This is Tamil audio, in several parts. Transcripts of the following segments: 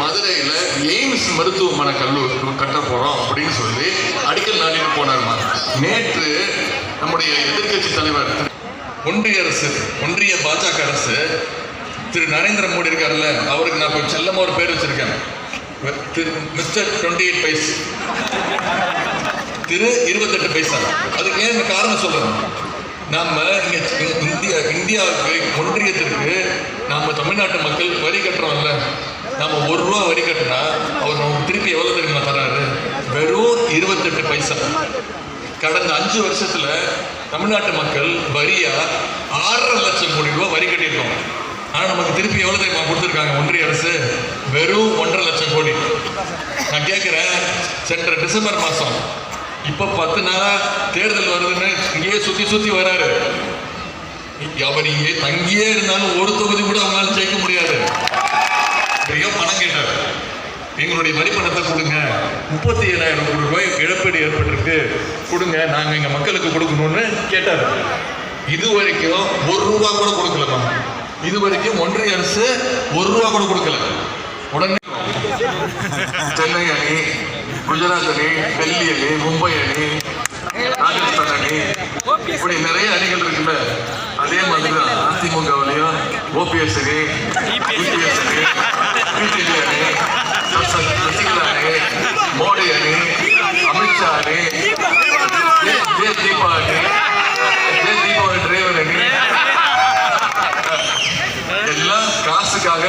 மதுரையில் எய்ம்ஸ் மருத்துவமனை கல்லூரி கட்ட போகிறோம் அப்படின்னு சொல்லி அடிக்கல் நாட்டிட்டு போனார்மா. நேற்று நம்முடைய எதிர்கட்சி தலைவர் ஒன்றிய பாஜக அரசு திரு நரேந்திர மோடி இருக்காருல்ல, அவருக்கு நான் இப்போ செல்லமாக ஒரு பேர் வச்சிருக்கேன், மிஸ்டர் 28 பைஸ், திரு 28 பைசா. அதுக்கு ஏன் காரணம் சொல்லணும், நம்ம இந்தியாவுக்கு ஒன்றியத்திற்கு நம்ம தமிழ்நாட்டு மக்கள் வரி கட்டுறோம்ல, நம்ம ₹1 வரி கட்டினா அவர் நமக்கு திருப்பி எவ்வளவு தெரியுமா தராரு? வெறும் 28 பைசா. கடந்த 5 வருஷத்துல தமிழ்நாட்டு மக்கள் வரியா 6.5 லட்சம் கோடி ரூபாய் வரி கட்டியிருக்கோம். ஆனா நமக்கு திருப்பி எவ்வளவு தெரியுமா கொடுத்துருக்காங்க ஒன்றிய அரசு? வெறும் 1.5 லட்சம் கோடி. நான் கேட்கிறேன், சென்ற டிசம்பர் மாசம் இப்ப 10 நாளா தேர்தல் வருதுன்னு இங்கேயே சுத்தி வராரு. அவர் இங்கே தங்கியே இருந்தாலும் ஒரு தொகுதி கூட அவங்களால ஜெயிக்க முடியாது. பணம் கேட்டார், எங்களுடைய வரி பணத்தை கொடுங்க, 37,000 கோடி ரூபாய் இழப்பீடு ஏற்பட்டிருக்கு, கொடுங்க, நாங்க எங்க மக்களுக்கு கொடுக்கணும்னு கேட்டார். இதுவரைக்கும் ₹1 கூட கொடுக்கலமா. இதுவரைக்கும் ஒன்றிய அரசு ₹1 கூட கொடுக்கல. உடனே சென்னை அணி, குஜராத் அணி, டெல்லி அணி, மும்பை அணி, ராஜஸ்தான் அணி, இப்படி நிறைய அணிகள் இருக்குல்ல. அதே மாதிரி தான் அதிமுகவிலையும் ஓபிஎஸ் அணி, யூபிஎஸ் அணி, பிஜேபி அணி, சசிகலா அணி, மோடி அணி, அமித்ஷா அணி, தீபாவளி டிரைவர் அணி, எல்லாம் காசுக்காக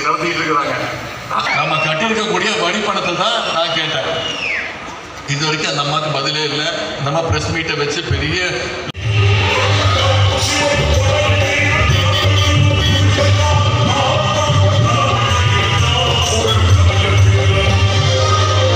நடத்திட்டு இருக்கிறாங்க. நம்ம கட்டியிருக்கக்கூடிய வரி பணத்தை தான் நான் கேட்டேன். இது வரைக்கும் அந்த அம்மாவுக்கு பதிலே இல்லை. அந்த அம்மா பிரஸ் மீட்டை வச்சு பெரிய